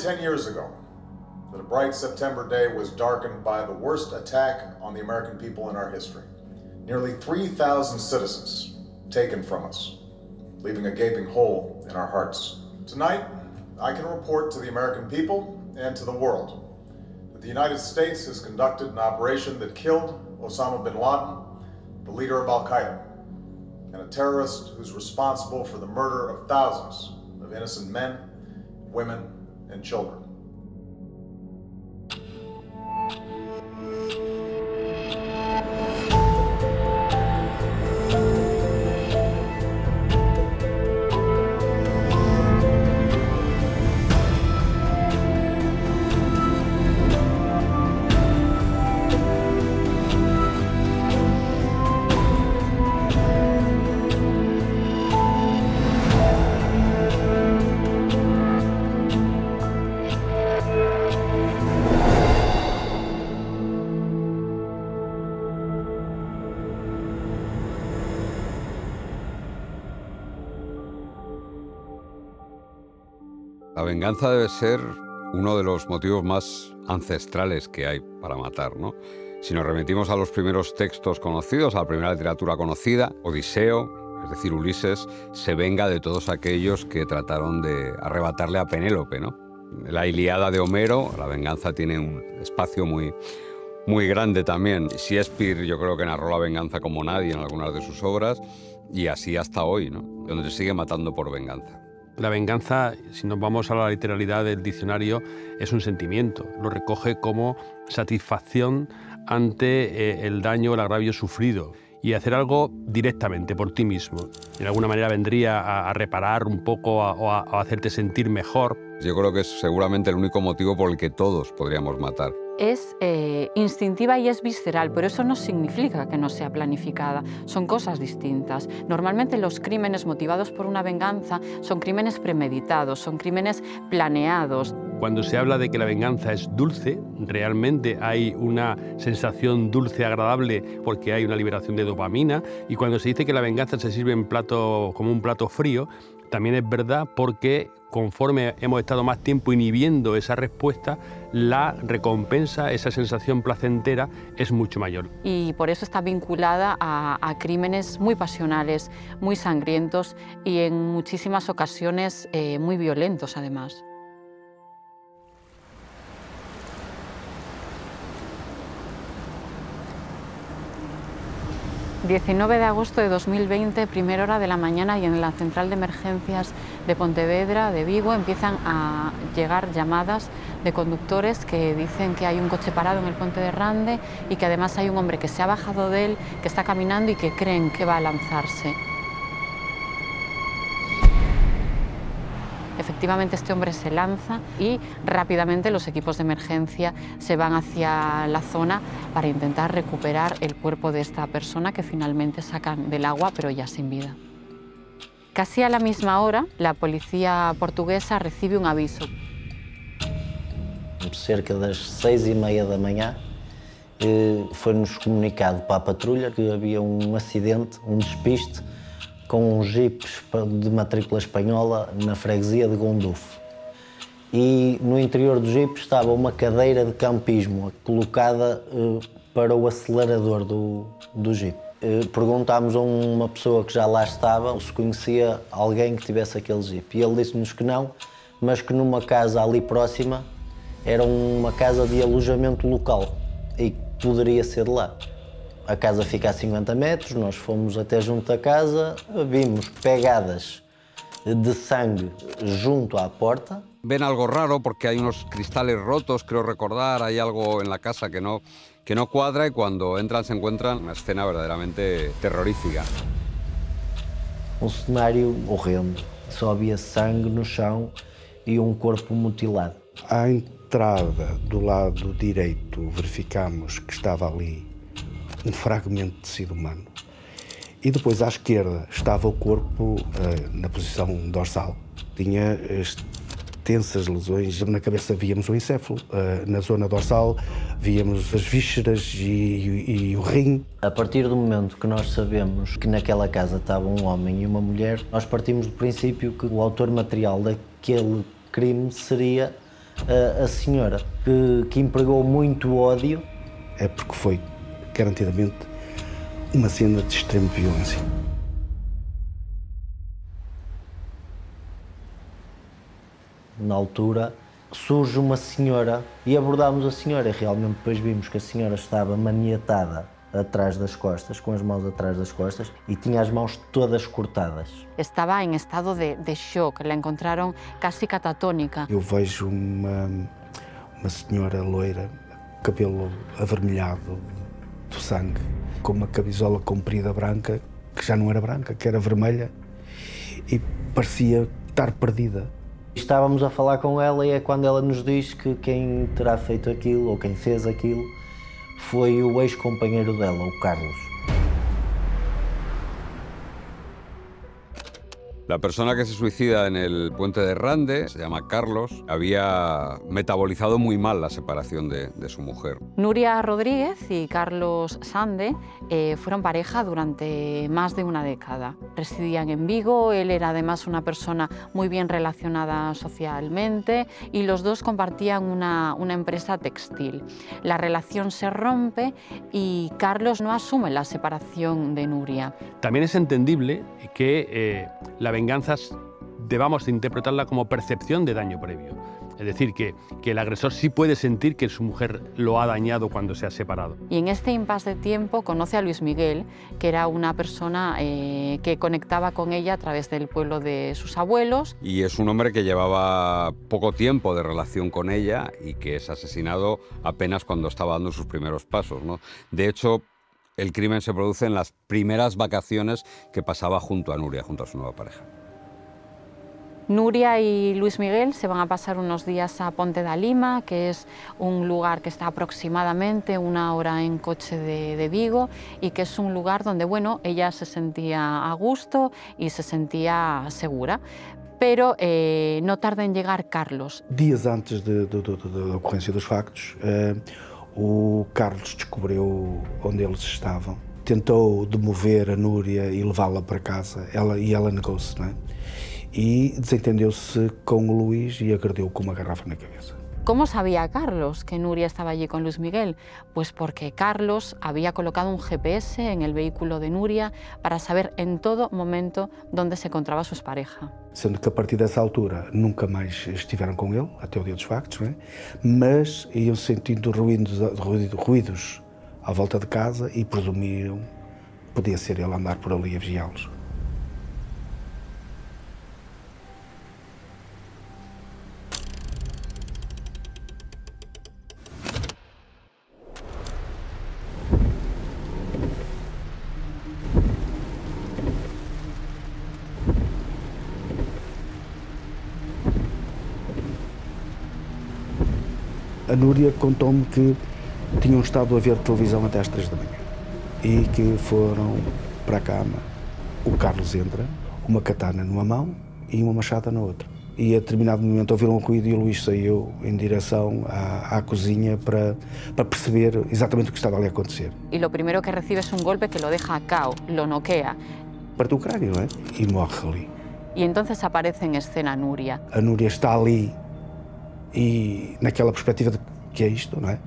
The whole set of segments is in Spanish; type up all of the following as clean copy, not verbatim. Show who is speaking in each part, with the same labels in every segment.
Speaker 1: 10 years ago, that a bright September day was darkened by the worst attack on the American people in our history. Nearly 3,000 citizens taken from us, leaving a gaping hole in our hearts. Tonight, I can report to the American people and to the world that the United States has conducted an operation that killed Osama bin Laden, the leader of Al-Qaeda, and a terrorist who's responsible for the murder of thousands of innocent men, women, and children.
Speaker 2: La venganza debe ser uno de los motivos más ancestrales que hay para matar, ¿no? Si nos remitimos a los primeros textos conocidos, a la primera literatura conocida, Odiseo, es decir, Ulises, se venga de todos aquellos que trataron de arrebatarle a Penélope, ¿no? La Ilíada de Homero, la venganza tiene un espacio muy grande también. Shakespeare yo creo que narró la venganza como nadie en algunas de sus obras, y así hasta hoy, ¿no? Donde se sigue matando por venganza.
Speaker 3: La venganza, si nos vamos a la literalidad del diccionario, es un sentimiento. Lo recoge como satisfacción ante el daño o el agravio sufrido. Y hacer algo directamente por ti mismo. De alguna manera vendría a reparar un poco o a hacerte sentir mejor.
Speaker 2: Yo creo que es seguramente el único motivo por el que todos podríamos matar.
Speaker 4: Es instintiva y es visceral, pero eso no significa que no sea planificada. Son cosas distintas. Normalmente los crímenes motivados por una venganza son crímenes premeditados, son crímenes planeados.
Speaker 3: Cuando se habla de que la venganza es dulce, realmente hay una sensación dulce, agradable, porque hay una liberación de dopamina. Y cuando se dice que la venganza se sirve como un plato frío, también es verdad porque conforme hemos estado más tiempo inhibiendo esa respuesta, la recompensa, esa sensación placentera, es mucho mayor.
Speaker 4: Y por eso está vinculada a crímenes muy pasionales, muy sangrientos y en muchísimas ocasiones muy violentos además. ...19 de agosto de 2020, primera hora de la mañana, y en la central de emergencias de Pontevedra, de Vigo, empiezan a llegar llamadas de conductores que dicen que hay un coche parado en el Ponte de Rande y que además hay un hombre que se ha bajado de él, que está caminando y que creen que va a lanzarse. Efectivamente, este hombre se lanza y rápidamente los equipos de emergencia se van hacia la zona para intentar recuperar el cuerpo de esta persona, que finalmente sacan del agua, pero ya sin vida. Casi a la misma hora, la policía portuguesa recibe un aviso.
Speaker 5: Cerca das 6:30 da manhã, foi-nos comunicado para a patrulha que havia um acidente, um despiste, com jipes de matrícula espanhola na freguesia de Gondufo. E no interior do jipe estava uma cadeira de campismo colocada para o acelerador do jipe. Perguntámos a uma pessoa que já lá estava se conhecia alguém que tivesse aquele jipe. E ele disse-nos que não, mas que numa casa ali próxima era uma casa de alojamento local e que poderia ser lá. A casa fica a 50 metros, nós fomos até junto da casa, vimos pegadas de sangue junto à porta.
Speaker 2: Ven algo raro porque hay unos cristales rotos, creo recordar, hay algo en la casa que no cuadra, y cuando entran se encuentran una escena verdaderamente terrorífica.
Speaker 5: Um cenário horrendo, só havia sangue no chão e um corpo mutilado.
Speaker 6: À entrada do lado direito verificamos que estava ali um fragmento de tecido humano. E depois, à esquerda, estava o corpo na posição dorsal. Tinha extensas lesões. Na cabeça víamos o encéfalo, na zona dorsal víamos as vísceras e o rim.
Speaker 5: A partir do momento que nós sabemos que naquela casa estava um homem e uma mulher, nós partimos do princípio que o autor material daquele crime seria a senhora, que empregou muito ódio.
Speaker 6: É porque foi, garantidamente, uma cena de extrema violência.
Speaker 5: Na altura, surge uma senhora e abordámos a senhora e realmente depois vimos que a senhora estava maniatada atrás das costas, com as mãos atrás das costas, e tinha as mãos todas cortadas.
Speaker 4: Estaba en estado de shock, la encontraron casi catatónica.
Speaker 6: Eu vejo uma senhora loira, cabelo avermelhado do sangue, com uma camisola comprida branca, que já não era branca, que era vermelha, e parecia estar perdida.
Speaker 5: Estávamos a falar com ela e é quando ela nos diz que quem terá feito aquilo, ou quem fez aquilo, foi o ex-companheiro dela, o Carlos.
Speaker 2: La persona que se suicida en el puente de Rande, se llama Carlos, había metabolizado muy mal la separación de su mujer.
Speaker 4: Nuria Rodríguez y Carlos Sande fueron pareja durante más de una década. Residían en Vigo, él era además una persona muy bien relacionada socialmente y los dos compartían una empresa textil. La relación se rompe y Carlos no asume la separación de Nuria.
Speaker 3: También es entendible que la venganza debamos interpretarla como percepción de daño previo. Es decir, que el agresor sí puede sentir que su mujer lo ha dañado cuando se ha separado.
Speaker 4: Y en este impasse de tiempo conoce a Luis Miguel, que era una persona que conectaba con ella a través del pueblo de sus abuelos.
Speaker 2: Y es un hombre que llevaba poco tiempo de relación con ella y que es asesinado apenas cuando estaba dando sus primeros pasos, ¿no? De hecho, el crimen se produce en las primeras vacaciones que pasaba junto a Nuria, junto a su nueva pareja.
Speaker 4: Nuria y Luis Miguel se van a pasar unos días a Ponte da Lima, que es un lugar que está aproximadamente 1 hora en coche de Vigo y que es un lugar donde, bueno, ella se sentía a gusto y se sentía segura. Pero no tarda en llegar Carlos.
Speaker 6: Dias antes da ocorrência dos factos, o Carlos descobriu onde eles estavam, tentou demover a Núria e levá-la para casa, ela negou-se, não é? E desentendeu-se com o Luís e agrediu com uma garrafa na cabeça.
Speaker 4: ¿Cómo sabía Carlos que Nuria estaba allí con Luis Miguel? Pues porque Carlos había colocado un GPS en el vehículo de Nuria para saber en todo momento dónde se encontraba su expareja.
Speaker 6: Sendo que a partir dessa altura nunca mais estiveram com ele, até o dia dos factos, não é? Mas iam sentindo ruídos à volta de casa e presumiram que podia ser ele a andar por ali a vigiá-los. A Núria contou-me que tinham estado a ver televisão até às 3 da manhã e que foram para a cama. O Carlos entra, uma katana numa mão e uma machada na outra. E a determinado momento ouviram um ruído e o Luís saiu em direção à cozinha para perceber exatamente o que estava ali a acontecer.
Speaker 4: E o primeiro que recebe é um golpe que lo deja cao, lo noquea.
Speaker 6: Partiu o crânio, não é? E morre ali.
Speaker 4: E então aparece em escena Núria.
Speaker 6: A Núria está ali e naquela perspectiva de que é isto, não é?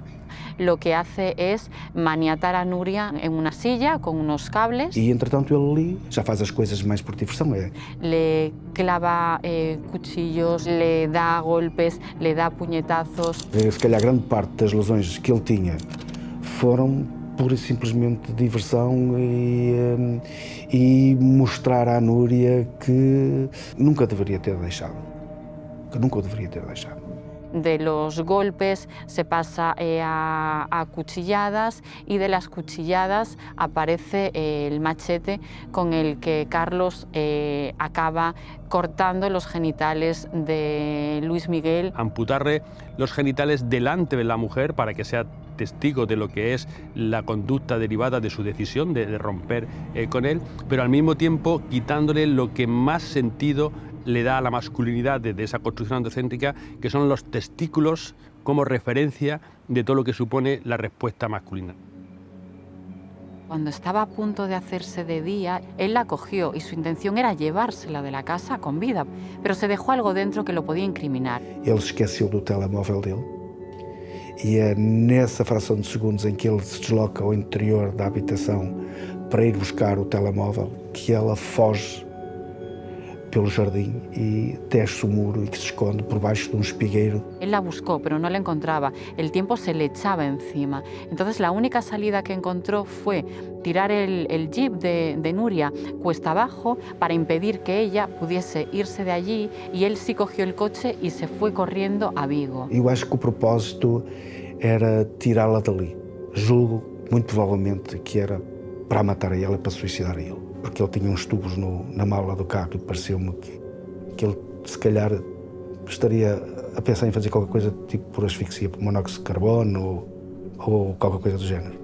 Speaker 4: Lo que hace es maniatar a Nuria en una silla con unos cables.
Speaker 6: E entretanto ele ali já faz as coisas mais por diversão, é?
Speaker 4: Le clava cuchillos, le dá golpes, le dá puñetazos.
Speaker 6: Se calhar grande parte das lesões que ele tinha foram pura e simplesmente diversão e mostrar à Núria que nunca deveria ter deixado. Que nunca o deveria ter deixado.
Speaker 4: De los golpes se pasa a cuchilladas y de las cuchilladas aparece el machete con el que Carlos acaba cortando los genitales de Luis Miguel.
Speaker 3: Amputarle los genitales delante de la mujer para que sea testigo de lo que es la conducta derivada de su decisión de romper con él, pero al mismo tiempo quitándole lo que más sentido le da a la masculinidad de esa construcción androcéntrica, que son los testículos como referencia de todo lo que supone la respuesta masculina.
Speaker 4: Cuando estaba a punto de hacerse de día, él la cogió y su intención era llevársela de la casa con vida, pero se dejó algo dentro que lo podía incriminar.
Speaker 6: Ele esqueceu do telemóvel dele e é nessa fração de segundos em que ele se desloca ao interior da habitação para ir buscar o telemóvel que ela foge pelo jardim y desce o muro y que se esconde por baixo de un espigueiro.
Speaker 4: Él la buscó, pero no la encontraba. El tiempo se le echaba encima. Entonces la única salida que encontró fue tirar el jeep de Nuria cuesta abajo para impedir que ella pudiese irse de allí, y él sí cogió el coche y se fue corriendo a Vigo.
Speaker 6: Eu acho que o propósito era tirá-la dali. Julgo, muito provavelmente, que era para matar a ela e para suicidar a ele. Porque ele tinha uns tubos na mala do carro e pareceu-me que ele, se calhar, estaria a pensar em fazer qualquer coisa tipo por asfixia por monóxido de carbono ou qualquer coisa do género.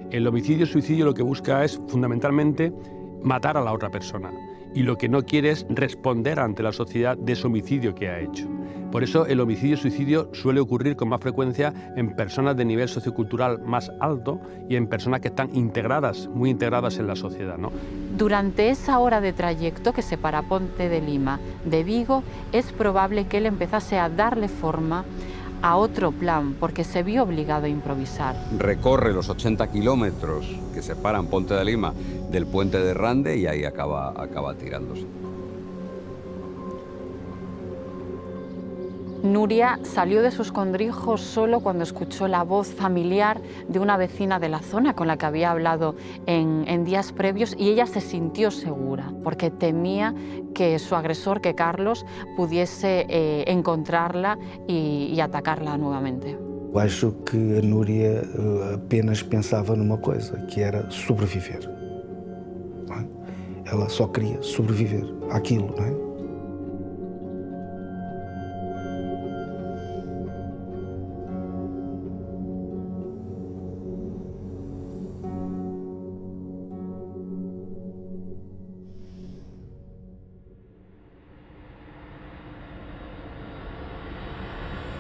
Speaker 3: El homicidio-suicidio lo que busca es fundamentalmente matar a la otra persona, y lo que no quiere es responder ante la sociedad de ese homicidio que ha hecho. Por eso el homicidio-suicidio suele ocurrir con más frecuencia en personas de nivel sociocultural más alto y en personas que están integradas, muy integradas en la sociedad, ¿no?
Speaker 4: Durante esa hora de trayecto que separa Ponte de Lima de Vigo, es probable que él empezase a darle forma a otro plan, porque se vio obligado a improvisar.
Speaker 2: Recorre los 80 kilómetros que separan Ponte de Lima del puente de Rande y ahí acaba tirándose.
Speaker 4: Nuria salió de su escondrijo solo cuando escuchó la voz familiar de una vecina de la zona con la que había hablado en días previos, y ella se sintió segura porque temía que su agresor, que Carlos, pudiese encontrarla y atacarla nuevamente.
Speaker 6: Eu acho que a Núria apenas pensava numa coisa, que era sobreviver. Não é? Ela só queria sobreviver àquilo, não é?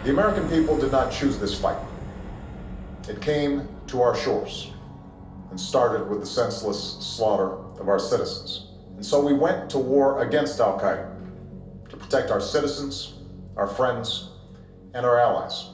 Speaker 1: The American people did not choose this fight. It came to our shores and started with the senseless slaughter of our citizens. And so we went to war against Al-Qaeda to protect our citizens, our friends, and our allies.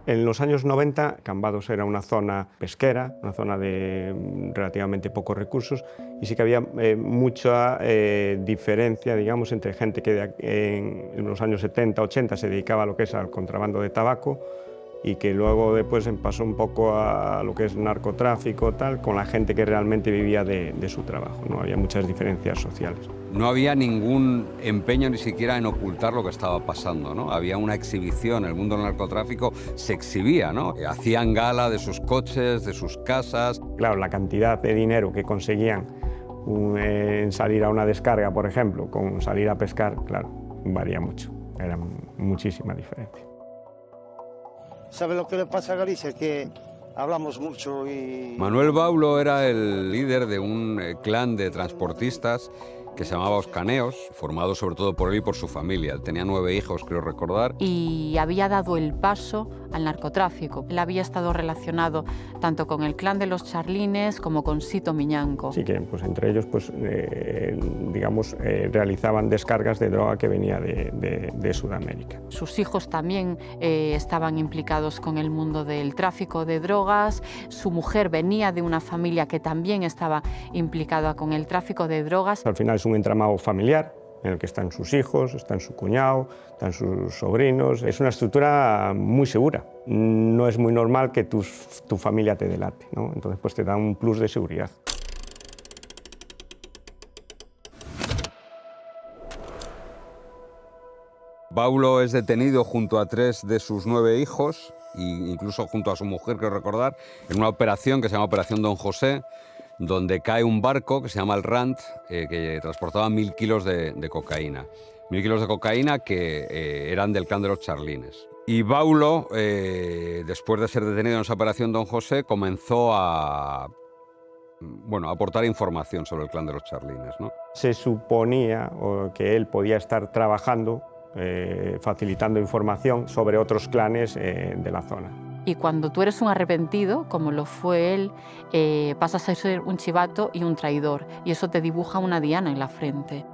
Speaker 7: En los años 90, Cambados era una zona pesquera, una zona de relativamente pocos recursos, y sí que había mucha diferencia, digamos, entre gente que en los años 70, 80 se dedicaba a lo que es al contrabando de tabaco, y que luego después pasó un poco a lo que es narcotráfico, tal, con la gente que realmente vivía de su trabajo, ¿no? Había muchas diferencias sociales.
Speaker 2: No había ningún empeño ni siquiera en ocultar lo que estaba pasando, ¿no? Había una exhibición, el mundo del narcotráfico se exhibía, ¿no? Hacían gala de sus coches, de sus casas.
Speaker 7: Claro, la cantidad de dinero que conseguían en salir a una descarga, por ejemplo, con salir a pescar, claro, varía mucho, era muchísima diferencia.
Speaker 8: ¿Sabe lo que le pasa a Galicia? Que hablamos mucho y...
Speaker 2: Manuel Baulo era el líder de un clan de transportistas que se llamaba Os Caneos, formado sobre todo por él y por su familia. Él tenía 9 hijos, creo recordar.
Speaker 4: Y había dado el paso al narcotráfico. Él había estado relacionado tanto con el clan de los Charlines como con Sito Miñanco.
Speaker 7: Sí que pues, entre ellos pues, digamos, realizaban descargas de droga que venía de Sudamérica.
Speaker 4: Sus hijos también estaban implicados con el mundo del tráfico de drogas. Su mujer venía de una familia que también estaba implicada con el tráfico de drogas.
Speaker 7: Al final es un entramado familiar en el que están sus hijos, están su cuñado, están sus sobrinos. Es una estructura muy segura. No es muy normal que tu familia te delate, ¿no? Entonces pues te da un plus de seguridad.
Speaker 2: Baulo es detenido junto a 3 de sus 9 hijos, e incluso junto a su mujer, quiero recordar, en una operación que se llama Operación Don José, donde cae un barco que se llama el Rand, que transportaba 1000 kilos de cocaína. 1000 kilos de cocaína que eran del clan de los Charlines. Y Baulo, después de ser detenido en esa Operación Don José, comenzó a aportar información sobre el clan de los Charlines, ¿no?
Speaker 7: Se suponía que él podía estar trabajando, facilitando información sobre otros clanes de la zona.
Speaker 4: Y cuando tú eres un arrepentido, como lo fue él, pasas a ser un chivato y un traidor, y eso te dibuja una diana en la frente.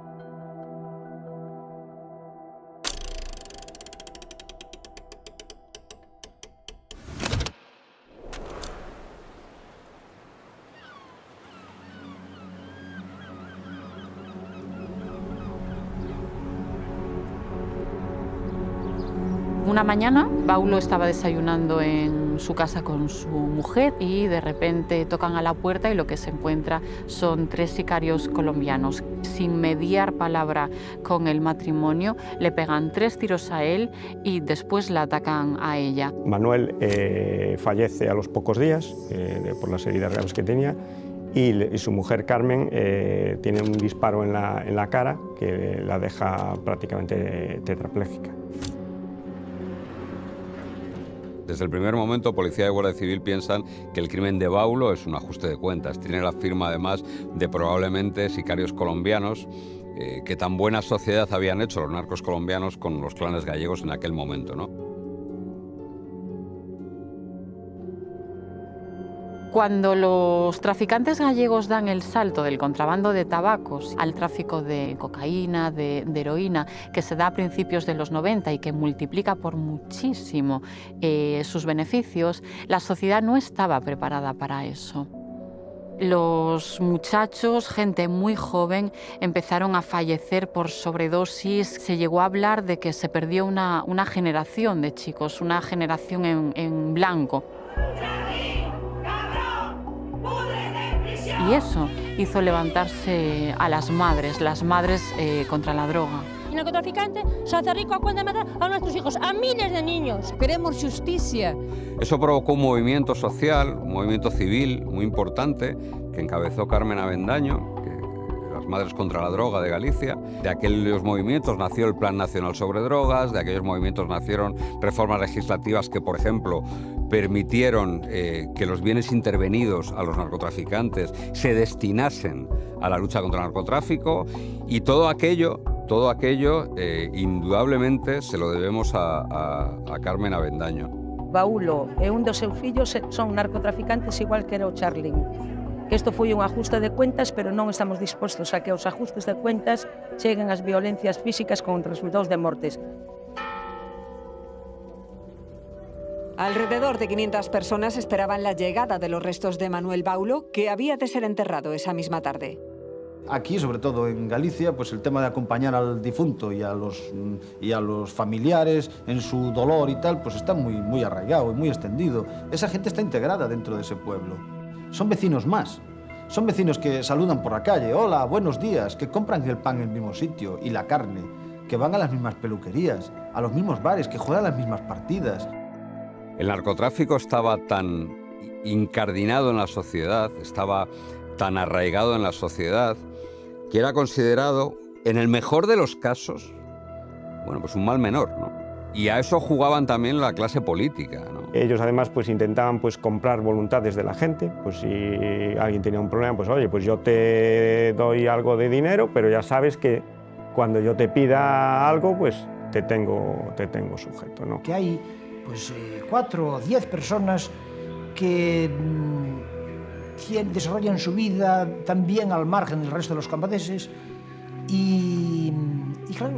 Speaker 4: Una mañana, Baulo estaba desayunando en su casa con su mujer y de repente tocan a la puerta y lo que se encuentra son 3 sicarios colombianos. Sin mediar palabra con el matrimonio, le pegan 3 tiros a él y después la atacan a ella.
Speaker 7: Manuel fallece a los pocos días por las heridas graves que tenía y su mujer Carmen tiene un disparo en la cara que la deja prácticamente tetrapléjica.
Speaker 2: Desde el primer momento, Policía y Guardia Civil piensan que el crimen de Baulo es un ajuste de cuentas. Tiene la firma, además, de probablemente sicarios colombianos que tan buena sociedad habían hecho los narcos colombianos con los clanes gallegos en aquel momento, ¿no?
Speaker 4: Cuando los traficantes gallegos dan el salto del contrabando de tabacos al tráfico de cocaína, de heroína, que se da a principios de los 90 y que multiplica por muchísimo sus beneficios, la sociedad no estaba preparada para eso. Los muchachos, gente muy joven, empezaron a fallecer por sobredosis. Se llegó a hablar de que se perdió una generación de chicos, una generación en blanco. Y eso hizo levantarse a las madres contra la droga.
Speaker 9: El narcotraficante se hace rico a cuenta de matar a nuestros hijos, a miles de niños.
Speaker 10: Queremos justicia.
Speaker 2: Eso provocó un movimiento social, un movimiento civil muy importante que encabezó Carmen Avendaño, las Madres contra la Droga de Galicia. De aquellos movimientos nació el Plan Nacional sobre Drogas, de aquellos movimientos nacieron reformas legislativas que, por ejemplo, permitieron que los bienes intervenidos a los narcotraficantes se destinasen a la lucha contra el narcotráfico, y todo aquello indudablemente se lo debemos a Carmen Avendaño.
Speaker 10: Baulo e un dos seus fillos son narcotraficantes igual que era o Charlín. Isto foi un ajuste de cuentas, pero non estamos dispostos a que os ajustes de cuentas cheguen ás violencias físicas con resultados de mortes.
Speaker 11: Alrededor de 500 personas esperaban la llegada de los restos de Manuel Baulo, que había de ser enterrado esa misma tarde.
Speaker 12: Aquí, sobre todo en Galicia, pues el tema de acompañar al difunto y a los familiares en su dolor y tal, pues está muy arraigado y muy extendido. Esa gente está integrada dentro de ese pueblo. Son vecinos más. Son vecinos que saludan por la calle, hola, buenos días, que compran el pan en el mismo sitio y la carne, que van a las mismas peluquerías, a los mismos bares, que juegan las mismas partidas.
Speaker 2: El narcotráfico estaba tan incardinado en la sociedad, estaba tan arraigado en la sociedad, que era considerado, en el mejor de los casos, pues un mal menor, ¿no? Y a eso jugaban también la clase política, ¿no?
Speaker 7: Ellos además pues intentaban pues comprar voluntades de la gente, pues si alguien tenía un problema, pues oye, pues yo te doy algo de dinero, pero ya sabes que cuando yo te pida algo, pues te tengo sujeto, ¿no?
Speaker 13: Que hay pues 4 o 10 personas que desarrollan su vida también al margen del resto de los camponeses y claro,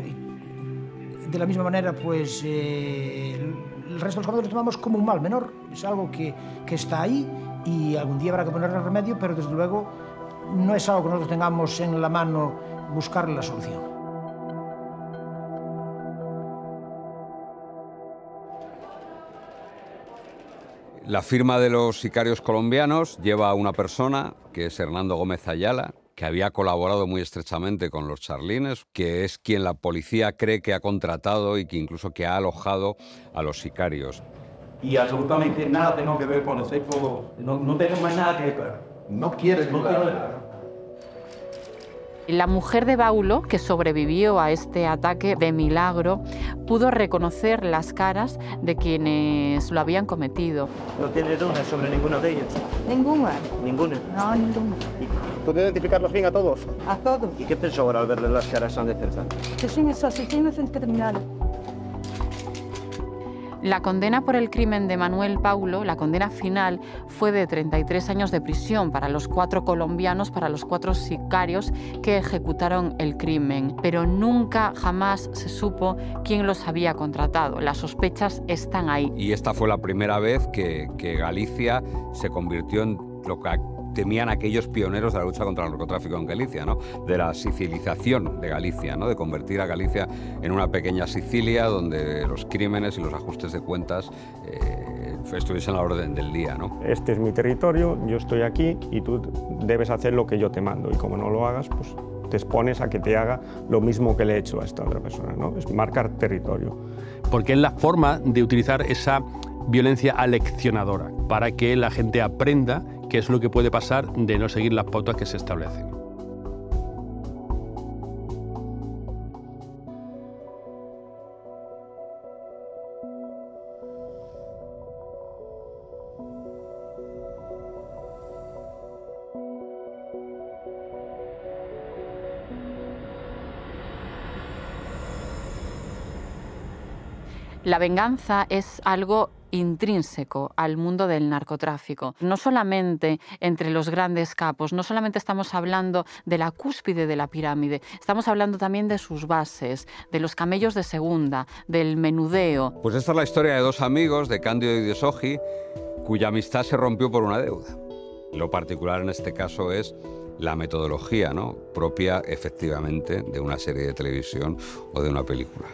Speaker 13: de la misma manera pues el resto de los camponeses lo tomamos como un mal menor, es algo que está ahí y algún día habrá que ponerle remedio, pero desde luego no es algo que nosotros tengamos en la mano buscarle la solución.
Speaker 2: La firma de los sicarios colombianos lleva a una persona, que es Hernando Gómez Ayala, que había colaborado muy estrechamente con los charlines, que es quien la policía cree que ha contratado y que incluso que ha alojado a los sicarios.
Speaker 14: Y absolutamente nada tengo que ver con el sexo, no tengo más nada que ver. No quieres hablar.
Speaker 4: La mujer de Baulo, que sobrevivió a este ataque de milagro, pudo reconocer las caras de quienes lo habían cometido.
Speaker 15: ¿No tienes dudas sobre ninguno de ellos?
Speaker 16: Ninguna.
Speaker 15: ¿Ninguna?
Speaker 16: No, ninguna.
Speaker 15: ¿Puede identificarlos bien a todos?
Speaker 16: A todos.
Speaker 15: ¿Y qué pensó ahora al verles las caras tan de cerca?
Speaker 16: Que son asesinos criminales.
Speaker 4: La condena por el crimen de Manuel Baulo, la condena final, fue de 33 años de prisión para los 4 colombianos, para los 4 sicarios que ejecutaron el crimen. Pero nunca, jamás se supo quién los había contratado. Las sospechas están ahí.
Speaker 2: Y esta fue la primera vez que Galicia se convirtió en lo que temían aquellos pioneros de la lucha contra el narcotráfico en Galicia, ¿no? De la sicilización de Galicia, ¿no? De convertir a Galicia en una pequeña Sicilia donde los crímenes y los ajustes de cuentas estuviesen a la orden del día, ¿no?
Speaker 7: Este es mi territorio, yo estoy aquí y tú debes hacer lo que yo te mando, y como no lo hagas, pues te expones a que te haga lo mismo que le he hecho a esta otra persona, ¿no? Es marcar territorio.
Speaker 3: Porque es la forma de utilizar esa violencia aleccionadora para que la gente aprenda qué es lo que puede pasar de no seguir las pautas que se establecen.
Speaker 4: La venganza es algo intrínseco al mundo del narcotráfico. No solamente entre los grandes capos, no solamente estamos hablando de la cúspide de la pirámide, estamos hablando también de sus bases, de los camellos de segunda, del menudeo.
Speaker 2: Pues esta es la historia de 2 amigos, de Cándido y de Soji, cuya amistad se rompió por una deuda. Lo particular en este caso es la metodología, ¿no? Propia, efectivamente, de una serie de televisión o de una película.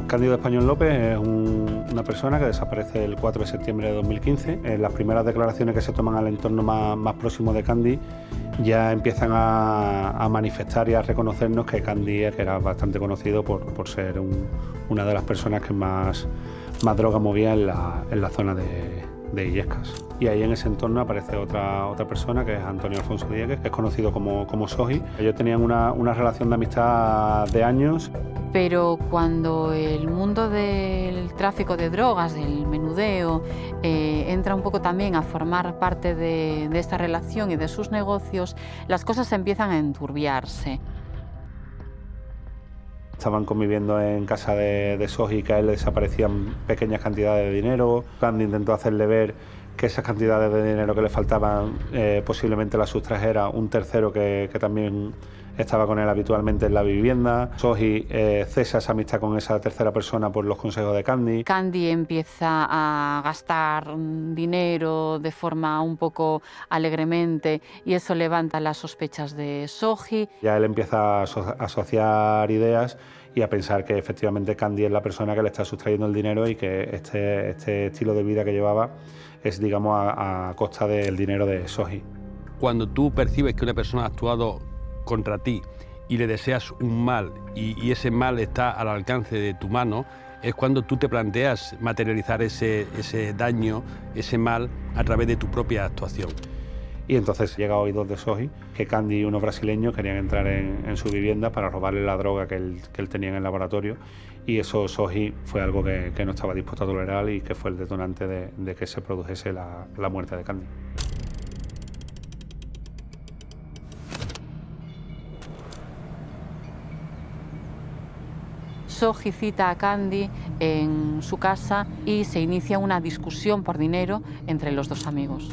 Speaker 6: Cándido Español López es una persona que desaparece el 4 de septiembre de 2015. En las primeras declaraciones que se toman al entorno más próximo de Candy ya empiezan a manifestar y a reconocernos que Candy era bastante conocido por ser una de las personas que más droga movía en la zona de Illescas. Y ahí en ese entorno aparece otra persona, que es Antonio Alfonso Diegues, que es conocido como Soji. Ellos tenían una relación de amistad de años.
Speaker 4: Pero cuando el mundo del tráfico de drogas, del menudeo, entra un poco también a formar parte de esta relación y de sus negocios, las cosas empiezan a enturbiarse.
Speaker 6: Estaban conviviendo en casa de Soji, que a él le desaparecían pequeñas cantidades de dinero. Candy intentó hacerle ver que esas cantidades de dinero que le faltaban posiblemente las sustrajera un tercero que también estaba con él habitualmente en la vivienda. Soji cesa esa amistad con esa tercera persona por los consejos de Candy.
Speaker 4: Candy empieza a gastar dinero de forma un poco alegremente y eso levanta las sospechas de Soji.
Speaker 6: Ya él empieza a asociar ideas y a pensar que efectivamente Candy es la persona que le está sustrayendo el dinero y que este estilo de vida que llevaba es, digamos, a costa del dinero de Soji.
Speaker 3: Cuando tú percibes que una persona ha actuado contra ti y le deseas un mal y ese mal está al alcance de tu mano, es cuando tú te planteas materializar ese daño, ese mal, a través de tu propia actuación.
Speaker 6: Y entonces llega a oídos de Soji que Candy y unos brasileños querían entrar en su vivienda para robarle la droga que él tenía en el laboratorio, y eso Soji fue algo que no estaba dispuesto a tolerar y que fue el detonante de que se produjese la muerte de Candy.
Speaker 4: Soji cita a Candy en su casa y se inicia una discusión por dinero entre los 2 amigos.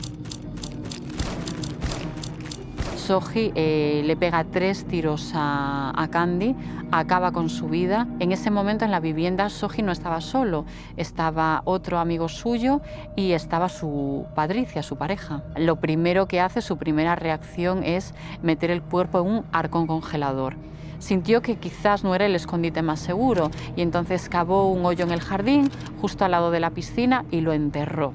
Speaker 4: Soji le pega 3 tiros a Candy, acaba con su vida. En ese momento en la vivienda Soji no estaba solo, estaba otro amigo suyo y estaba su Patricia, su pareja. Lo primero que hace, su primera reacción es meter el cuerpo en un arcón congelador. sintió que quizás no era el escondite más seguro y entonces cavó un hoyo en el jardín, justo al lado de la piscina, y lo enterró.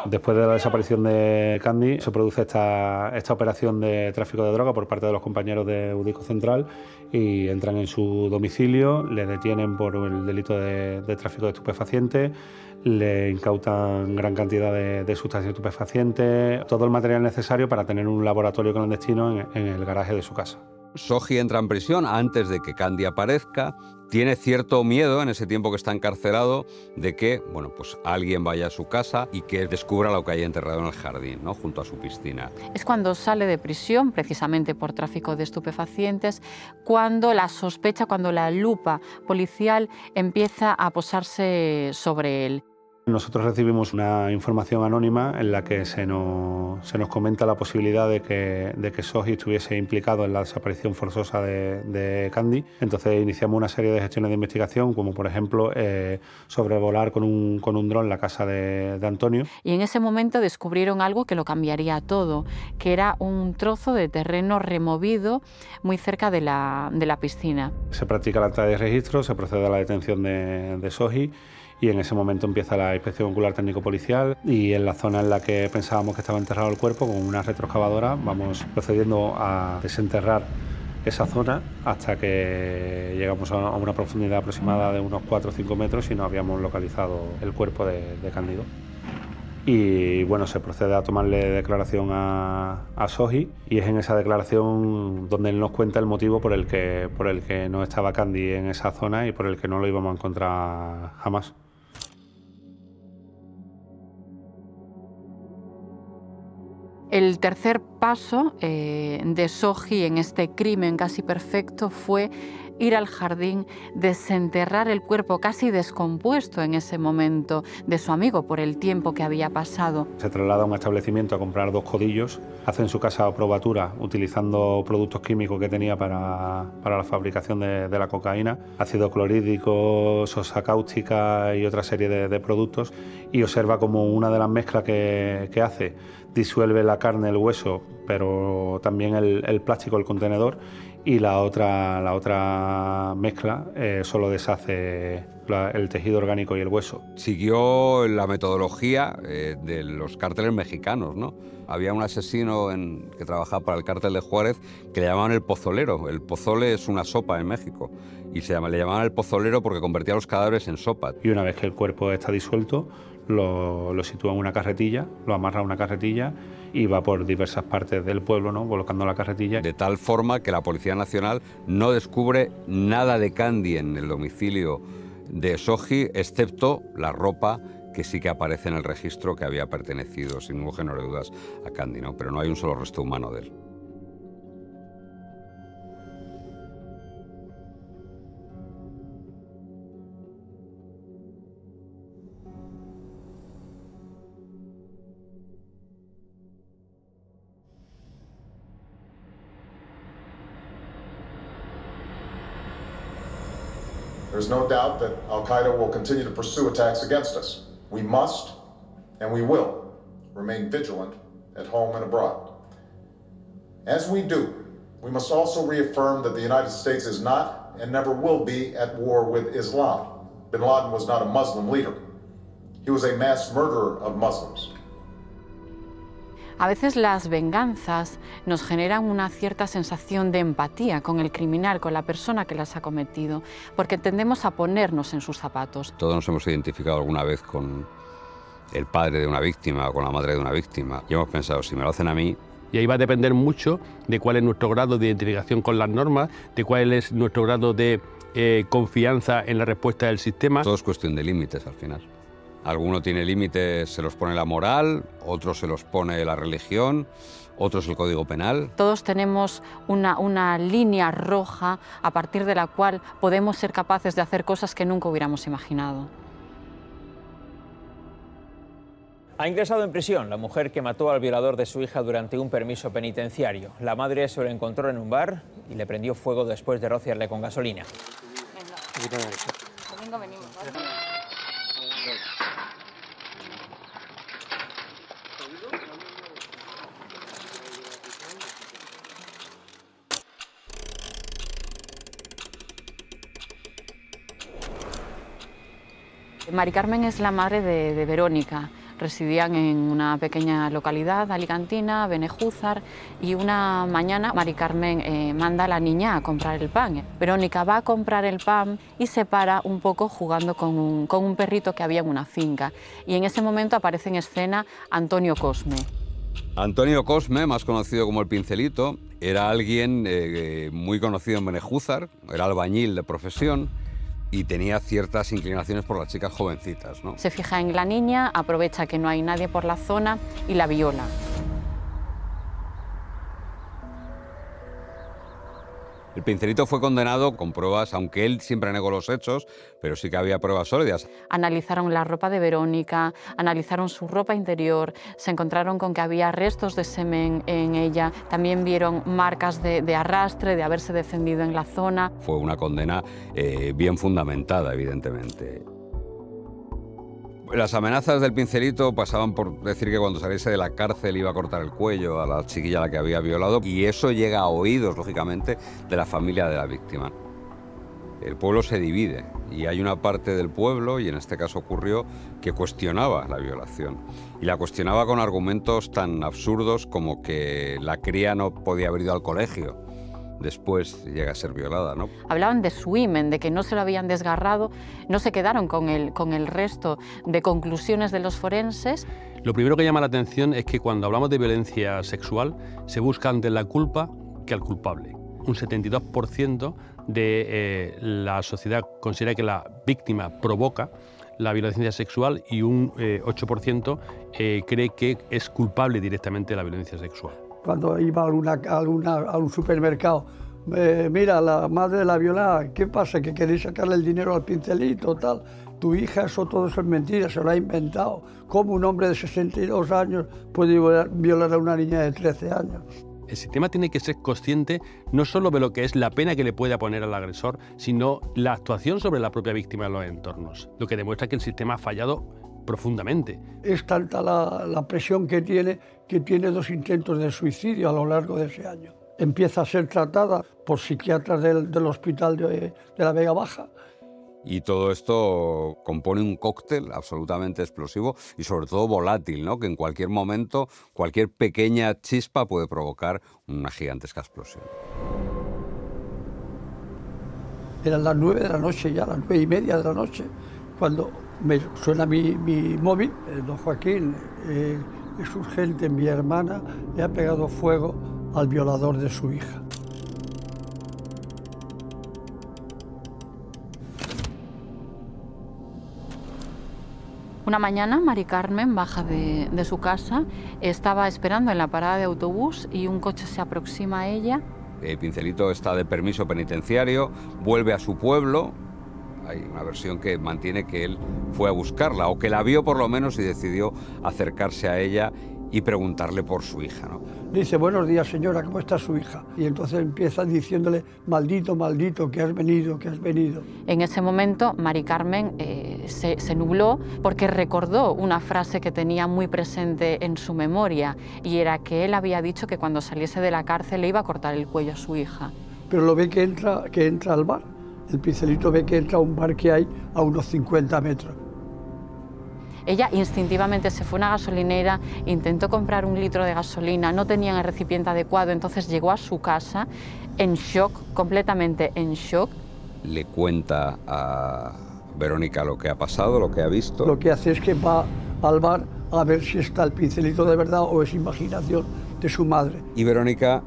Speaker 17: Después de la desaparición de Candy, se produce esta operación de tráfico de droga por parte de los compañeros de Udico Central y entran en su domicilio, le detienen por el delito de tráfico de estupefacientes, le incautan gran cantidad de sustancias estupefacientes, todo el material necesario para tener un laboratorio clandestino en el garaje de su casa.
Speaker 2: Soji entra en prisión antes de que Candy aparezca. Tiene cierto miedo en ese tiempo que está encarcelado de que, bueno, pues alguien vaya a su casa y que descubra lo que hay enterrado en el jardín, ¿no?, junto a su piscina.
Speaker 4: Es cuando sale de prisión, precisamente por tráfico de estupefacientes, cuando la sospecha, cuando la lupa policial empieza a posarse sobre él.
Speaker 17: Nosotros recibimos una información anónima en la que se nos comenta la posibilidad de que Soji estuviese implicado en la desaparición forzosa de Candy. Entonces iniciamos una serie de gestiones de investigación, como por ejemplo sobrevolar con un dron la casa de Antonio.
Speaker 4: Y en ese momento descubrieron algo que lo cambiaría todo, que era un trozo de terreno removido muy cerca de la piscina.
Speaker 17: Se practica el acta de registro, se procede a la detención de Soji. Y en ese momento empieza la inspección ocular técnico-policial y en la zona en la que pensábamos que estaba enterrado el cuerpo, con una retroexcavadora vamos procediendo a desenterrar esa zona hasta que llegamos a una profundidad aproximada de unos 4 o 5 metros y no habíamos localizado el cuerpo de Cándido. Y bueno, se procede a tomarle declaración a Soji y es en esa declaración donde él nos cuenta el motivo por el que no estaba Candy en esa zona y por el que no lo íbamos a encontrar jamás.
Speaker 4: El tercer paso de Soji en este crimen casi perfecto fue ir al jardín, desenterrar el cuerpo casi descompuesto en ese momento de su amigo por el tiempo que había pasado.
Speaker 17: Se traslada a un establecimiento a comprar 2 codillos, hace en su casa probatura utilizando productos químicos que tenía para la fabricación de la cocaína, ácido clorhídrico, sosa cáustica y otra serie de productos, y observa como una de las mezclas que hace disuelve la carne, el hueso, pero también el plástico, el contenedor, y la otra mezcla solo deshace el tejido orgánico y el hueso.
Speaker 2: Siguió la metodología de los cárteles mexicanos, ¿no? Había un asesino que trabajaba para el cártel de Juárez que le llamaban el pozolero. El pozole es una sopa en México y le llamaban el pozolero porque convertía los cadáveres en sopa.
Speaker 17: Y una vez que el cuerpo está disuelto, lo sitúa en una carretilla, lo amarra a una carretilla y va por diversas partes del pueblo, ¿no?, volcando la carretilla.
Speaker 2: De tal forma que la Policía Nacional no descubre nada de Candy en el domicilio de Soji, excepto la ropa que sí que aparece en el registro que había pertenecido, sin ningún género de dudas, a Candy, ¿no? Pero no hay un solo resto humano de él.
Speaker 1: There's no doubt that Al-Qaeda will continue to pursue attacks against us. We must, and we will, remain vigilant at home and abroad. As we do, we must also reaffirm that the United States is not and never will be at war with Islam. Bin Laden was not a Muslim leader. He was a mass murderer of Muslims.
Speaker 4: A veces las venganzas nos generan una cierta sensación de empatía con el criminal, con la persona que las ha cometido, porque tendemos a ponernos en sus zapatos.
Speaker 2: Todos nos hemos identificado alguna vez con el padre de una víctima o con la madre de una víctima y hemos pensado, si me lo hacen a mí...
Speaker 3: Y ahí va a depender mucho de cuál es nuestro grado de identificación con las normas, de cuál es nuestro grado de confianza en la respuesta del sistema.
Speaker 2: Todo es cuestión de límites al final. Alguno tiene límites, se los pone la moral, otros se los pone la religión, otros el Código Penal.
Speaker 4: Todos tenemos una línea roja a partir de la cual podemos ser capaces de hacer cosas que nunca hubiéramos imaginado.
Speaker 18: Ha ingresado en prisión la mujer que mató al violador de su hija durante un permiso penitenciario. La madre se lo encontró en un bar y le prendió fuego después de rociarle con gasolina.
Speaker 4: Domingo venimos, ¿vale? Mari Carmen es la madre de Verónica. Residían en una pequeña localidad alicantina, Benejúzar, y una mañana Mari Carmen manda a la niña a comprar el pan. Verónica va a comprar el pan y se para un poco jugando con un perrito que había en una finca. Y en ese momento aparece en escena Antonio Cosme.
Speaker 2: Antonio Cosme, más conocido como el Pincelito, era alguien muy conocido en Benejúzar, era albañil de profesión y tenía ciertas inclinaciones por las chicas jovencitas, ¿no?
Speaker 4: Se fija en la niña, aprovecha que no hay nadie por la zona y la viola.
Speaker 2: El Pincelito fue condenado con pruebas, aunque él siempre negó los hechos, pero sí que había pruebas sólidas.
Speaker 4: Analizaron la ropa de Verónica, analizaron su ropa interior, se encontraron con que había restos de semen en ella, también vieron marcas de arrastre, de haberse defendido en la zona.
Speaker 2: Fue una condena bien fundamentada, evidentemente. Las amenazas del Pincelito pasaban por decir que cuando saliese de la cárcel iba a cortar el cuello a la chiquilla a la que había violado, y eso llega a oídos, lógicamente, de la familia de la víctima. El pueblo se divide y hay una parte del pueblo, y en este caso ocurrió, que cuestionaba la violación. Y la cuestionaba con argumentos tan absurdos como que la cría no podía haber ido al colegio. Después llega a ser violada, ¿no?
Speaker 4: Hablaban de su himen, de que no se lo habían desgarrado, no se quedaron con el resto de conclusiones de los forenses.
Speaker 3: Lo primero que llama la atención es que cuando hablamos de violencia sexual se busca antes la culpa que al culpable. Un 72% de la sociedad considera que la víctima provoca la violencia sexual y un 8% cree que es culpable directamente de la violencia sexual.
Speaker 19: Cuando iba a un supermercado, mira, la madre la viola, ¿qué pasa? ¿Que queréis sacarle el dinero al Pincelito, tal? Tu hija, eso todo eso es mentira, se lo ha inventado. ¿Cómo un hombre de 62 años puede violar a una niña de 13 años?
Speaker 3: El sistema tiene que ser consciente no solo de lo que es la pena que le pueda poner al agresor, sino la actuación sobre la propia víctima en los entornos, lo que demuestra que el sistema ha fallado profundamente.
Speaker 19: Es tanta la presión que tiene 2 intentos de suicidio a lo largo de ese año. Empieza a ser tratada por psiquiatras del hospital de la Vega Baja.
Speaker 2: Y todo esto compone un cóctel absolutamente explosivo y sobre todo volátil, ¿no? Que en cualquier momento, cualquier pequeña chispa puede provocar una gigantesca explosión.
Speaker 19: Eran las 9 de la noche ya, las 9:30 de la noche, cuando me suena mi móvil. Don Joaquín, es urgente, mi hermana le ha pegado fuego al violador de su hija.
Speaker 4: Una mañana Mari Carmen baja de su casa, estaba esperando en la parada de autobús y un coche se aproxima a ella.
Speaker 2: El Pincelito está de permiso penitenciario, vuelve a su pueblo. Hay una versión que mantiene que él fue a buscarla, o que la vio por lo menos y decidió acercarse a ella y preguntarle por su hija, ¿no?
Speaker 19: Le dice, buenos días señora, ¿cómo está su hija? Y entonces empieza diciéndole, maldito, maldito, que has venido, que has venido.
Speaker 4: En ese momento Mari Carmen se nubló porque recordó una frase que tenía muy presente en su memoria, y era que él había dicho que cuando saliese de la cárcel le iba a cortar el cuello a su hija.
Speaker 19: Pero lo ve que entra al bar. El Pincelito ve que entra a un bar que hay a unos 50 metros.
Speaker 4: Ella instintivamente se fue a una gasolinera, intentó comprar 1 litro de gasolina, no tenían el recipiente adecuado, entonces llegó a su casa en shock, completamente en shock.
Speaker 2: Le cuenta a Verónica lo que ha pasado, lo que ha visto.
Speaker 19: Lo que hace es que va al bar a ver si está el Pincelito de verdad o es imaginación de su madre.
Speaker 2: Y Verónica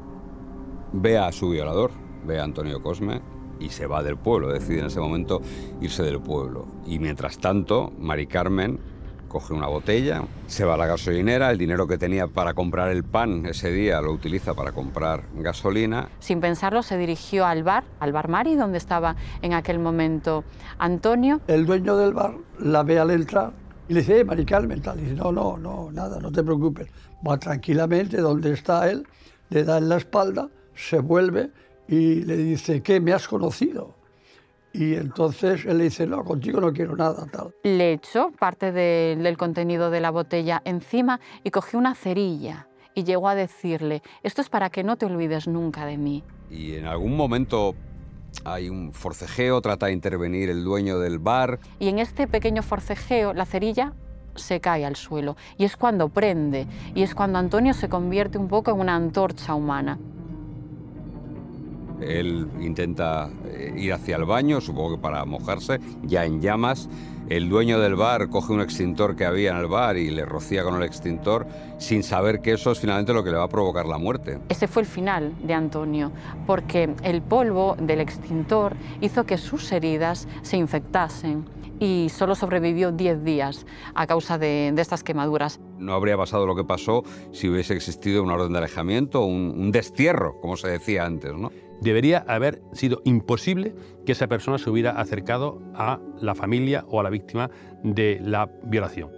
Speaker 2: ve a su violador, ve a Antonio Cosme, y se va del pueblo, decide en ese momento irse del pueblo. Y mientras tanto, Mari Carmen coge una botella, se va a la gasolinera, el dinero que tenía para comprar el pan ese día lo utiliza para comprar gasolina.
Speaker 4: Sin pensarlo se dirigió al bar Mari, donde estaba en aquel momento Antonio.
Speaker 19: El dueño del bar la ve al entrar y le dice, Mari Carmen, tal. Y dice, no, nada, no te preocupes. Va tranquilamente donde está él, le da en la espalda, se vuelve y le dice, ¿qué? ¿Me has conocido? Y entonces él le dice, no, contigo no quiero nada, tal.
Speaker 4: Le echó parte del contenido de la botella encima y cogió una cerilla y llegó a decirle, esto es para que no te olvides nunca de mí.
Speaker 2: Y en algún momento hay un forcejeo, trata de intervenir el dueño del bar.
Speaker 4: Y en este pequeño forcejeo, la cerilla se cae al suelo y es cuando prende, y es cuando Antonio se convierte un poco en una antorcha humana.
Speaker 2: Él intenta ir hacia el baño, supongo que para mojarse, ya en llamas. El dueño del bar coge un extintor que había en el bar y le rocía con el extintor, sin saber que eso es finalmente lo que le va a provocar la muerte.
Speaker 4: Ese fue el final de Antonio, porque el polvo del extintor hizo que sus heridas se infectasen y solo sobrevivió 10 días a causa de estas quemaduras.
Speaker 2: No habría pasado lo que pasó si hubiese existido una orden de alejamiento, un destierro, como se decía antes, ¿no?
Speaker 3: Debería haber sido imposible que esa persona se hubiera acercado a la familia o a la víctima de la violación.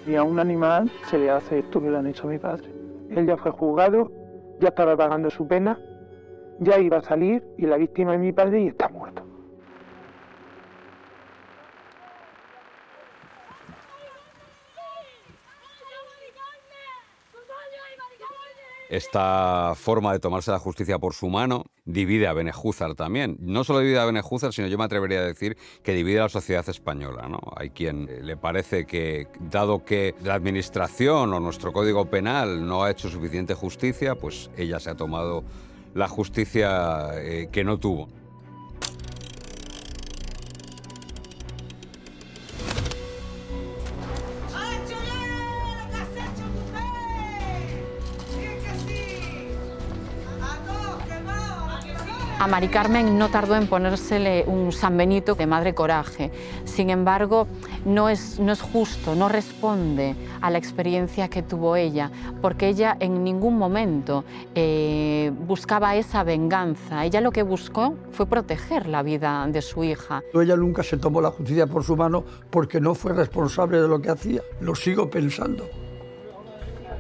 Speaker 20: Y a un animal se le hace esto que le han hecho a mi padre. Él ya fue juzgado, ya estaba pagando su pena, ya iba a salir y la víctima es mi padre y está muerto.
Speaker 2: Esta forma de tomarse la justicia por su mano divide a Benejúzar también. No solo divide a Benejúzar, sino yo me atrevería a decir que divide a la sociedad española, ¿no? Hay quien le parece que, dado que la administración o nuestro Código Penal no ha hecho suficiente justicia, pues ella se ha tomado la justicia que no tuvo.
Speaker 4: A Mari Carmen no tardó en ponérsele un San Benito de madre coraje. Sin embargo, no es justo, no responde a la experiencia que tuvo ella, porque ella en ningún momento buscaba esa venganza. Ella lo que buscó fue proteger la vida de su hija.
Speaker 19: Ella nunca se tomó la justicia por su mano porque no fue responsable de lo que hacía. Lo sigo pensando.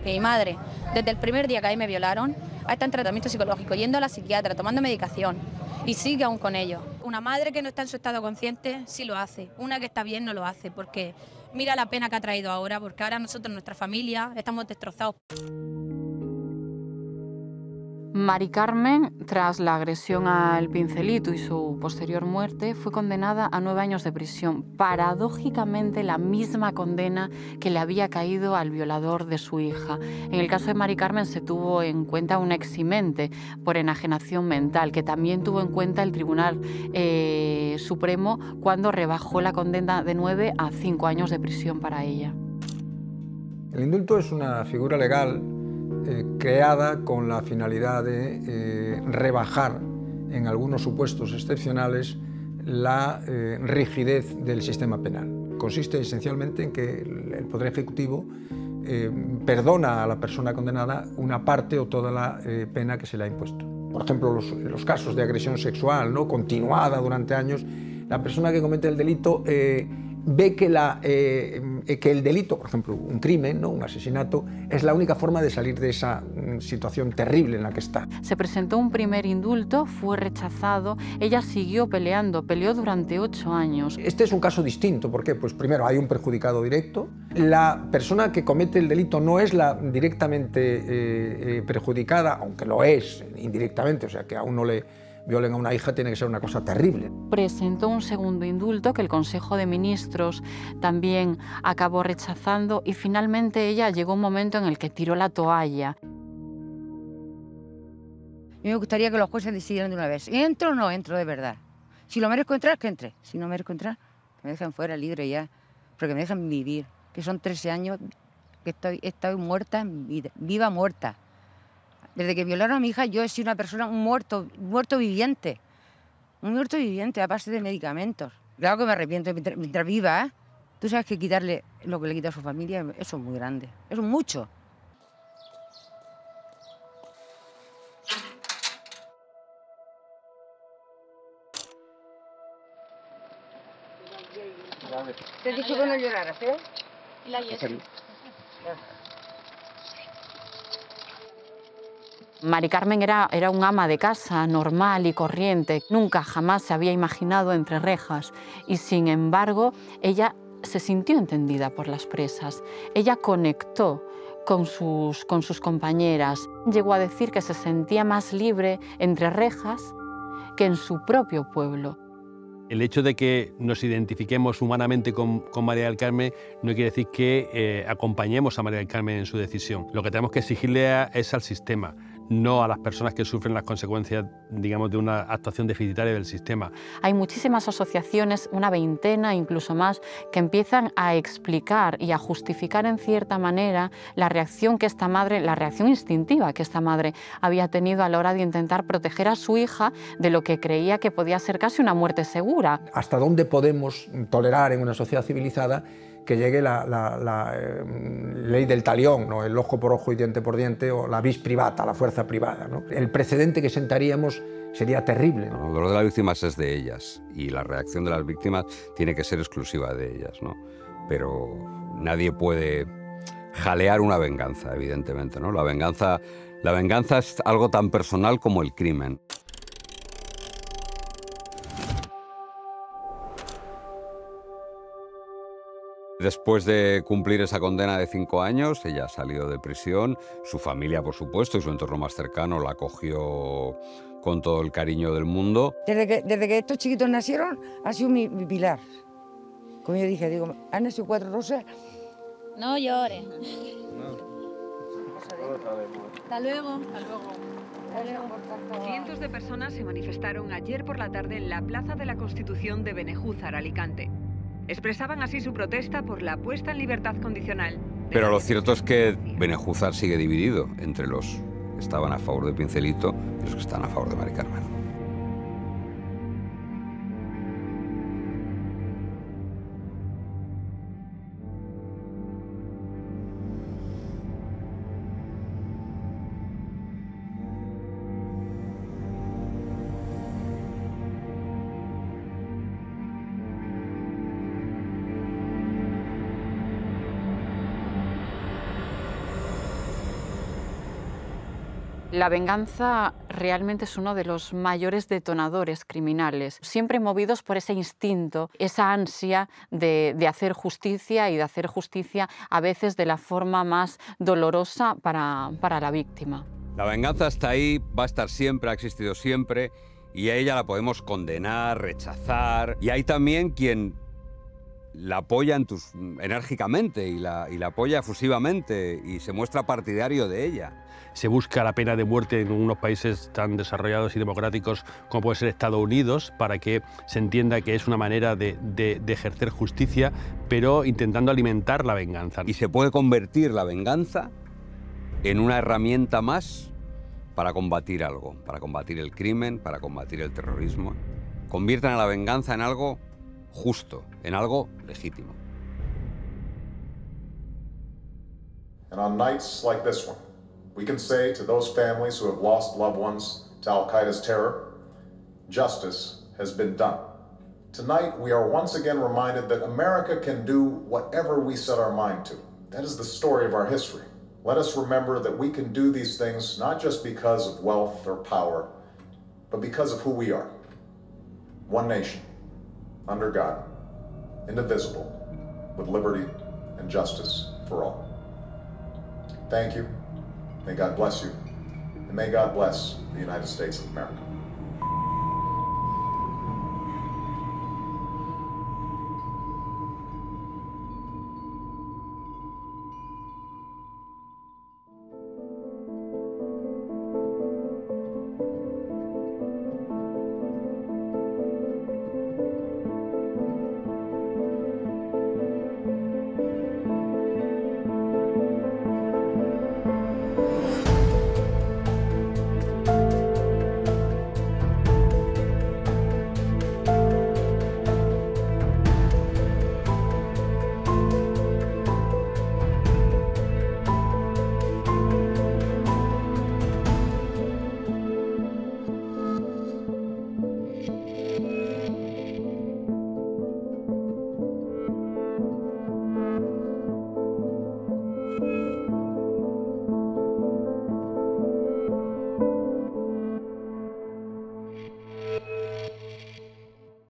Speaker 21: Mi madre, desde el primer día que ahí me violaron, está en tratamiento psicológico, yendo a la psiquiatra, tomando medicación y sigue aún con ello. Una madre que no está en su estado consciente sí lo hace, una que está bien no lo hace, porque mira la pena que ha traído ahora, porque ahora nosotros, nuestra familia, estamos destrozados.
Speaker 4: Mari Carmen, tras la agresión al pincelito y su posterior muerte, fue condenada a 9 años de prisión, paradójicamente la misma condena que le había caído al violador de su hija. En el caso de Mari Carmen se tuvo en cuenta un eximente por enajenación mental, que también tuvo en cuenta el Tribunal Supremo cuando rebajó la condena de 9 a 5 años de prisión para ella.
Speaker 22: El indulto es una figura legal creada con la finalidad de rebajar en algunos supuestos excepcionales la rigidez del sistema penal. Consiste esencialmente en que el Poder Ejecutivo perdona a la persona condenada una parte o toda la pena que se le ha impuesto. Por ejemplo, los casos de agresión sexual, ¿no?, continuada durante años, la persona que comete el delito ve que el delito, por ejemplo, un crimen, ¿no?, un asesinato, es la única forma de salir de esa situación terrible en la que está.
Speaker 4: Se presentó un primer indulto, fue rechazado, ella siguió peleando, peleó durante 8 años.
Speaker 22: Este es un caso distinto, ¿por qué? Pues primero hay un perjudicado directo, la persona que comete el delito no es la directamente perjudicada, aunque lo es indirectamente, o sea que a uno le violen a una hija tiene que ser una cosa terrible.
Speaker 4: Presentó un segundo indulto que el Consejo de Ministros también acabó rechazando y finalmente ella llegó un momento en el que tiró la toalla.
Speaker 23: A mí me gustaría que los jueces decidieran de una vez, ¿entro o no entro de verdad? Si lo merezco entrar, que entre. Si no merezco entrar, que me dejen fuera libre ya, pero que me dejen vivir, que son 13 años que estoy muerta en vida, viva muerta. Desde que violaron a mi hija, yo he sido una persona, un muerto viviente. Un muerto viviente, a base de medicamentos. Claro que me arrepiento mientras viva, ¿eh? Tú sabes que quitarle lo que le quita a su familia, eso es muy grande. Eso es mucho. Te he dicho que no lloraras, ¿eh?
Speaker 9: Y la Jessica.
Speaker 4: Mari Carmen era un ama de casa normal y corriente. Nunca jamás se había imaginado entre rejas y sin embargo ella se sintió entendida por las presas. Ella conectó con sus compañeras. Llegó a decir que se sentía más libre entre rejas que en su propio pueblo.
Speaker 3: El hecho de que nos identifiquemos humanamente con María del Carmen no quiere decir que acompañemos a María del Carmen en su decisión. Lo que tenemos que exigirle es al sistema, no a las personas que sufren las consecuencias, digamos, de una actuación deficitaria del sistema.
Speaker 4: Hay muchísimas asociaciones, una veintena, incluso más, que empiezan a explicar y a justificar en cierta manera la reacción que esta madre, la reacción instintiva que esta madre había tenido a la hora de intentar proteger a su hija de lo que creía que podía ser casi una muerte segura.
Speaker 22: ¿Hasta dónde podemos tolerar en una sociedad civilizada que llegue la ley del talión, ¿no? El ojo por ojo y diente por diente, o la vis privata, la fuerza privada, ¿no? El precedente que sentaríamos sería terrible, ¿no?
Speaker 2: El dolor de las víctimas es de ellas y la reacción de las víctimas tiene que ser exclusiva de ellas, ¿no? Pero nadie puede jalear una venganza, evidentemente, ¿no? La venganza es algo tan personal como el crimen. Después de cumplir esa condena de 5 años, ella salió de prisión. Su familia, por supuesto, y su entorno más cercano la acogió con todo el cariño del mundo.
Speaker 23: Desde que estos chiquitos nacieron, ha sido mi pilar. Como yo dije, digo, han nacido 4 rosas.
Speaker 21: No llores. Hasta luego.
Speaker 11: Cientos de personas se manifestaron ayer por la tarde en la Plaza de la Constitución de Benejúzar, Alicante. Expresaban así su protesta por la puesta en libertad condicional.
Speaker 2: Pero lo cierto es que Benejúzar sigue dividido entre los que estaban a favor de Pincelito y los que están a favor de Mari Carmen.
Speaker 4: La venganza realmente es uno de los mayores detonadores criminales, siempre movidos por ese instinto, esa ansia de hacer justicia y de hacer justicia a veces de la forma más dolorosa para la víctima.
Speaker 2: La venganza está ahí, va a estar siempre, ha existido siempre, y a ella la podemos condenar, rechazar, y hay también quien la apoya enérgicamente y la apoya efusivamente y se muestra partidario de ella.
Speaker 3: Se busca la pena de muerte en unos países tan desarrollados y democráticos como puede ser Estados Unidos para que se entienda que es una manera de ejercer justicia, pero intentando alimentar la venganza.
Speaker 2: Y se puede convertir la venganza en una herramienta más para combatir algo, para combatir el crimen, para combatir el terrorismo. Conviertan a la venganza en algo justo, en algo legítimo.
Speaker 1: And on nights like this one, we can say to those families who have lost loved ones to Al-Qaeda's terror, justice has been done. Tonight, we are once again reminded that America can do whatever we set our mind to. That is the story of our history. Let us remember that we can do these things not just because of wealth or power, but because of who we are. One nation, under God, indivisible, with liberty and justice for all. Thank you. May God bless you, and may God bless the United States of America.